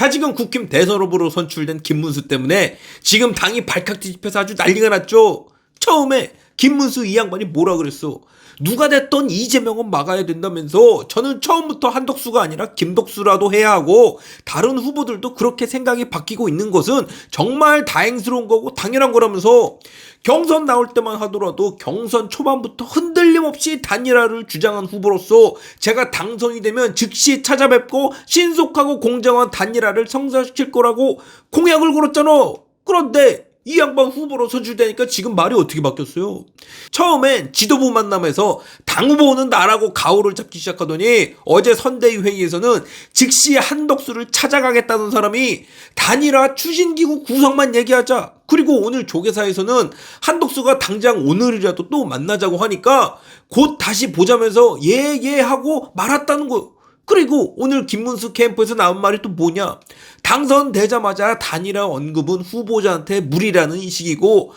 자, 지금 국힘 대선 후보로 선출된 김문수 때문에 지금 당이 발칵 뒤집혀서 아주 난리가 났죠. 처음에 김문수 이 양반이 뭐라 그랬어? 누가 됐던 이재명은 막아야 된다면서. 저는 처음부터 한덕수가 아니라 김덕수라도 해야 하고 다른 후보들도 그렇게 생각이 바뀌고 있는 것은 정말 다행스러운 거고 당연한 거라면서 경선 나올 때만 하더라도 경선 초반부터 흔들림 없이 단일화를 주장한 후보로서 제가 당선이 되면 즉시 찾아뵙고 신속하고 공정한 단일화를 성사시킬 거라고 공약을 걸었잖아. 그런데 이 양반 후보로 선출되니까 지금 말이 어떻게 바뀌었어요? 처음엔 지도부 만남에서 당 후보는 나라고 가오를 잡기 시작하더니 어제 선대위 회의에서는 즉시 한덕수를 찾아가겠다는 사람이 단일화 추진기구 구성만 얘기하자. 그리고 오늘 조계사에서는 한덕수가 당장 오늘이라도 또 만나자고 하니까 곧 다시 보자면서 예 하고 말았다는 거예요. 그리고 오늘 김문수 캠프에서 나온 말이 또 뭐냐? 당선되자마자 단일화 언급은 후보자한테 무리라는 식이고,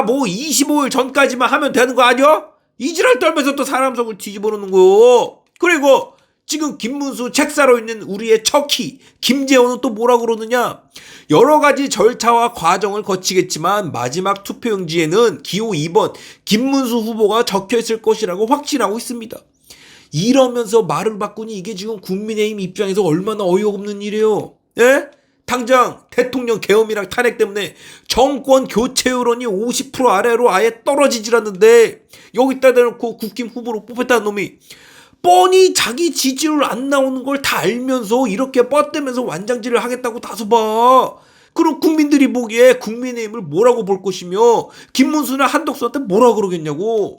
뭐 25일 전까지만 하면 되는 거 아니야? 이지랄 떨면서 또 사람 속을 뒤집어 놓는 거요. 그리고 지금 김문수 책 사러 있는 우리의 척키 김재원은 또 뭐라 그러느냐? 여러 가지 절차와 과정을 거치겠지만 마지막 투표용지에는 기호 2번 김문수 후보가 적혀있을 것이라고 확신하고 있습니다. 이러면서 말을 바꾸니 이게 지금 국민의힘 입장에서 얼마나 어이없는 일이에요. 예? 당장 대통령 계엄이랑 탄핵 때문에 정권 교체 여론이 50% 아래로 아예 떨어지질 않는데 여기다 대놓고 국힘 후보로 뽑혔다는 놈이 뻔히 자기 지지율 안 나오는 걸 다 알면서 이렇게 뻗대면서 완장질을 하겠다고 다소봐. 그럼 국민들이 보기에 국민의힘을 뭐라고 볼 것이며 김문수나 한덕수한테 뭐라 그러겠냐고.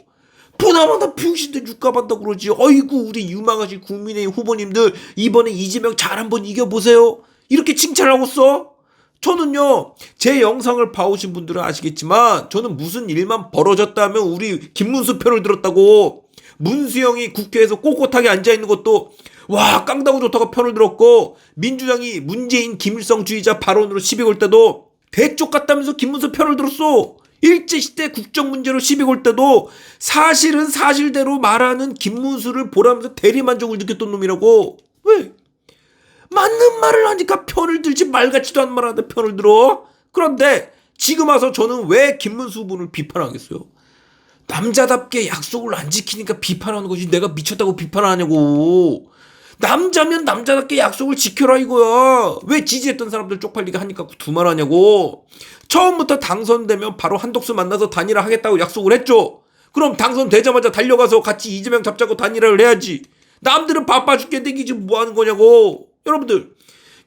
보나마나 병신들 육갑한다 그러지. 어이구 우리 유망하신 국민의힘 후보님들 이번에 이재명 잘 한번 이겨보세요. 이렇게 칭찬하고 써? 저는요 제 영상을 봐오신 분들은 아시겠지만 저는 무슨 일만 벌어졌다면 우리 김문수 편을 들었다고. 문수영이 국회에서 꼿꼿하게 앉아있는 것도 와 깡다구 좋다고 편을 들었고, 민주당이 문재인 김일성주의자 발언으로 시비 걸 때도 대쪽 같다면서 김문수 편을 들었어. 일제시대 국정 문제로 시비 걸 때도 사실은 사실대로 말하는 김문수를 보라면서 대리만족을 느꼈던 놈이라고. 왜? 맞는 말을 하니까 편을 들지 말 같지도 않은 말 하는데 편을 들어? 그런데 지금 와서 저는 왜 김문수 후보를 비판하겠어요? 남자답게 약속을 안 지키니까 비판하는 거지 내가 미쳤다고 비판하냐고. 남자면 남자답게 약속을 지켜라 이거야. 왜 지지했던 사람들 쪽팔리게 하니까 두말하냐고. 처음부터 당선되면 바로 한덕수 만나서 단일화 하겠다고 약속을 했죠. 그럼 당선되자마자 달려가서 같이 이재명 잡자고 단일화를 해야지. 남들은 바빠 죽겠는데 지금 뭐 하는 거냐고.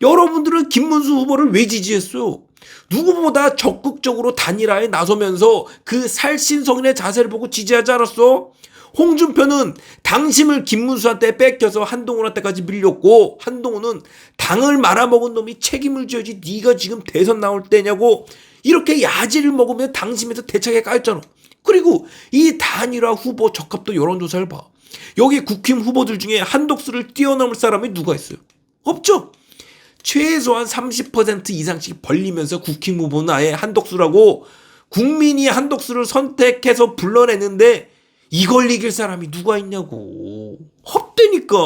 여러분들은 김문수 후보를 왜 지지했어요? 누구보다 적극적으로 단일화에 나서면서 그 살신성인의 자세를 보고 지지하지 않았어? 홍준표는 당심을 김문수한테 뺏겨서 한동훈한테까지 밀렸고, 한동훈은 당을 말아먹은 놈이 책임을 져야지 네가 지금 대선 나올 때냐고 이렇게 야지를 먹으면 당심에서 대차게 까였잖아. 그리고 이 단일화 후보 적합도 여론조사를 봐. 여기 국힘 후보들 중에 한덕수를 뛰어넘을 사람이 누가 있어요? 없죠. 최소한 30% 이상씩 벌리면서 국힘 후보는 아예 한덕수라고 국민이 한덕수를 선택해서 불러냈는데 이걸 이길 사람이 누가 있냐고. 없다니까.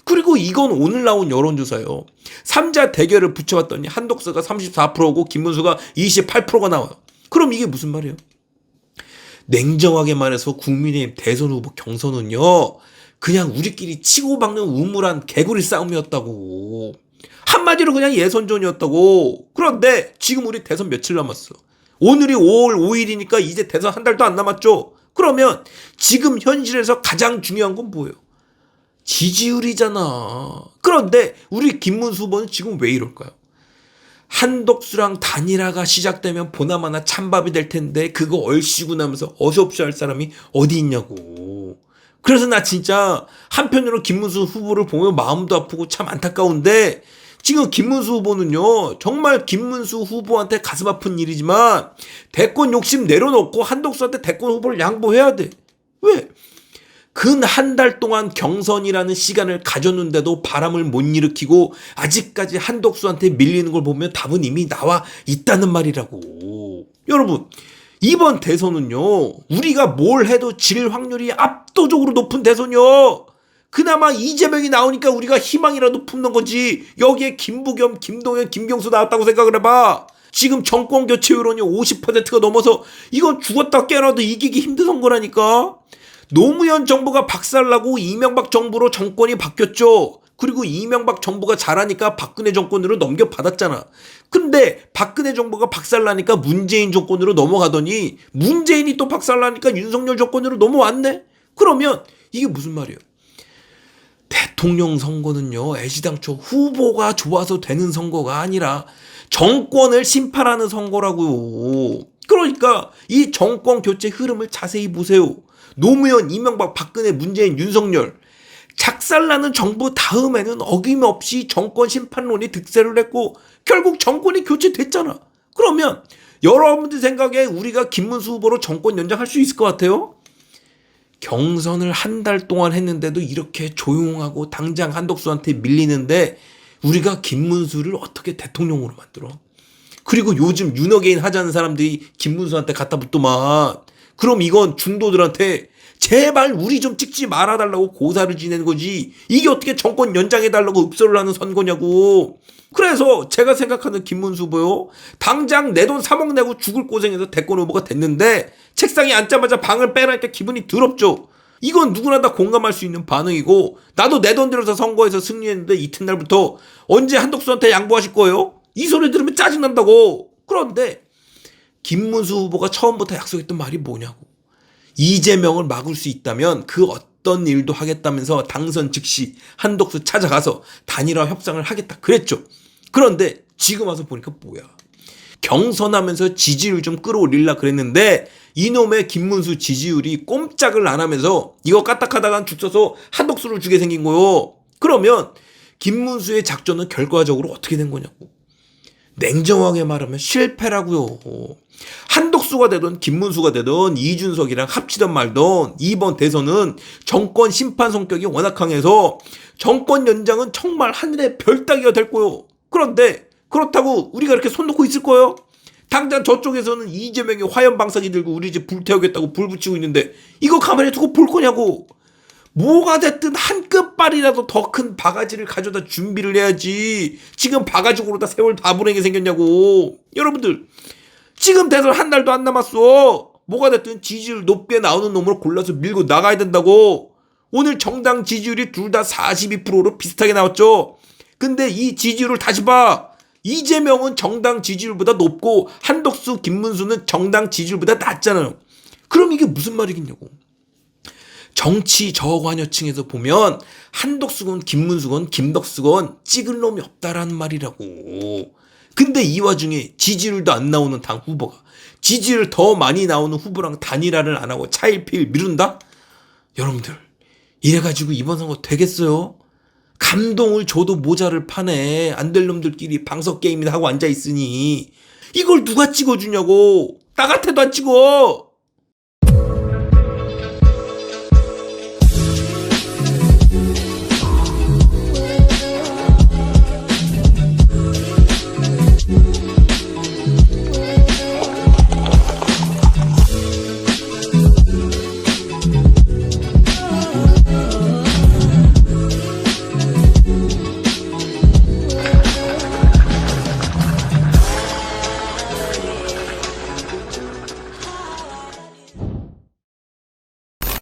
그리고 이건 오늘 나온 여론조사예요. 3자 대결을 붙여봤더니 한덕수가 34%고 김문수가 28%가 나와요. 그럼 이게 무슨 말이에요? 냉정하게 말해서 국민의힘 대선 후보 경선은요 그냥 우리끼리 치고박는 우물한 개구리 싸움이었다고. 한마디로 그냥 예선전이었다고. 그런데 지금 우리 대선 며칠 남았어? 오늘이 5월 5일이니까 이제 대선 한 달도 안 남았죠. 그러면 지금 현실에서 가장 중요한 건 뭐예요? 지지율이잖아. 그런데 우리 김문수 후보는 지금 왜 이럴까요? 한덕수랑 단일화가 시작되면 보나마나 찬밥이 될 텐데 그거 얼씨구 나면서 어서없이 할 사람이 어디 있냐고. 그래서 나 진짜 한편으로 김문수 후보를 보면 마음도 아프고 참 안타까운데, 지금 김문수 후보는요 정말 김문수 후보한테 가슴 아픈 일이지만 대권 욕심 내려놓고 한덕수한테 대권 후보를 양보해야 돼. 왜? 근 한 달 동안 경선이라는 시간을 가졌는데도 바람을 못 일으키고 아직까지 한덕수한테 밀리는 걸 보면 답은 이미 나와 있다는 말이라고. 여러분 이번 대선은요 우리가 뭘 해도 질 확률이 압도적으로 높은 대선이요. 그나마 이재명이 나오니까 우리가 희망이라도 품는 거지. 여기에 김부겸, 김동연, 김경수 나왔다고 생각을 해봐. 지금 정권 교체 여론이 50%가 넘어서 이건 죽었다 깨어나도 이기기 힘든 선거라니까. 노무현 정부가 박살나고 이명박 정부로 정권이 바뀌었죠. 그리고 이명박 정부가 잘하니까 박근혜 정권으로 넘겨받았잖아. 근데 박근혜 정부가 박살나니까 문재인 정권으로 넘어가더니 문재인이 또 박살나니까 윤석열 정권으로 넘어왔네. 그러면 이게 무슨 말이에요? 대통령 선거는요, 애시당초 후보가 좋아서 되는 선거가 아니라 정권을 심판하는 선거라고요. 그러니까 이 정권 교체 흐름을 자세히 보세요. 노무현, 이명박, 박근혜, 문재인, 윤석열. 작살나는 정부 다음에는 어김없이 정권 심판론이 득세를 했고 결국 정권이 교체됐잖아. 그러면 여러분들 생각에 우리가 김문수 후보로 정권 연장할 수 있을 것 같아요? 경선을 한 달 동안 했는데도 이렇게 조용하고 당장 한덕수한테 밀리는데 우리가 김문수를 어떻게 대통령으로 만들어? 그리고 요즘 윤어게인 하자는 사람들이 김문수한테 갖다 붙더만. 그럼 이건 중도들한테 제발 우리 좀 찍지 말아달라고 고사를 지내는 거지. 이게 어떻게 정권 연장해달라고 읍소를 하는 선거냐고. 그래서 제가 생각하는 김문수 후보요, 당장 내 돈 3억 내고 죽을 고생해서 대권 후보가 됐는데 책상에 앉자마자 방을 빼라니까 기분이 더럽죠. 이건 누구나 다 공감할 수 있는 반응이고, 나도 내 돈 들여서 선거에서 승리했는데 이튿날부터 언제 한덕수한테 양보하실 거예요? 이 소리 들으면 짜증난다고. 그런데 김문수 후보가 처음부터 약속했던 말이 뭐냐고. 이재명을 막을 수 있다면 그 어떤 일도 하겠다면서 당선 즉시 한덕수 찾아가서 단일화 협상을 하겠다 그랬죠. 그런데 지금 와서 보니까 뭐야. 경선하면서 지지율 좀 끌어올리려 그랬는데 이놈의 김문수 지지율이 꼼짝을 안 하면서 이거 까딱하다간 죽 서서 한덕수를 주게 생긴 거요. 그러면 김문수의 작전은 결과적으로 어떻게 된 거냐고. 냉정하게 말하면 실패라고요. 한덕수가 되든 김문수가 되든 이준석이랑 합치던 말던 이번 대선은 정권 심판 성격이 워낙 강해서 정권 연장은 정말 하늘의 별 따기가 될 거요. 그런데 그렇다고 우리가 이렇게 손 놓고 있을 거예요? 당장 저쪽에서는 이재명이 화염 방사기 들고 우리 집 불태우겠다고 불 붙이고 있는데 이거 가만히 두고 볼 거냐고. 뭐가 됐든 한 끝발이라도 더 큰 바가지를 가져다 준비를 해야지. 지금 바가지고로다 세월 다 보내게 생겼냐고. 여러분들 지금 대선 한 달도 안 남았어. 뭐가 됐든 지지율 높게 나오는 놈으로 골라서 밀고 나가야 된다고. 오늘 정당 지지율이 둘 다 42%로 비슷하게 나왔죠. 근데 이 지지율을 다시 봐. 이재명은 정당 지지율보다 높고 한덕수, 김문수는 정당 지지율보다 낮잖아요. 그럼 이게 무슨 말이겠냐고. 정치 저관여층에서 보면 한덕수건 김문수건 김덕수건 찍을 놈이 없다라는 말이라고. 근데 이 와중에 지지율도 안 나오는 당 후보가 지지율 더 많이 나오는 후보랑 단일화를 안 하고 차일피일 미룬다? 여러분들 이래가지고 이번 선거 되겠어요? 감동을 줘도 모자를 파네. 안 될 놈들끼리 방석 게임이나 하고 앉아있으니 이걸 누가 찍어주냐고. 나 같아도 안 찍어.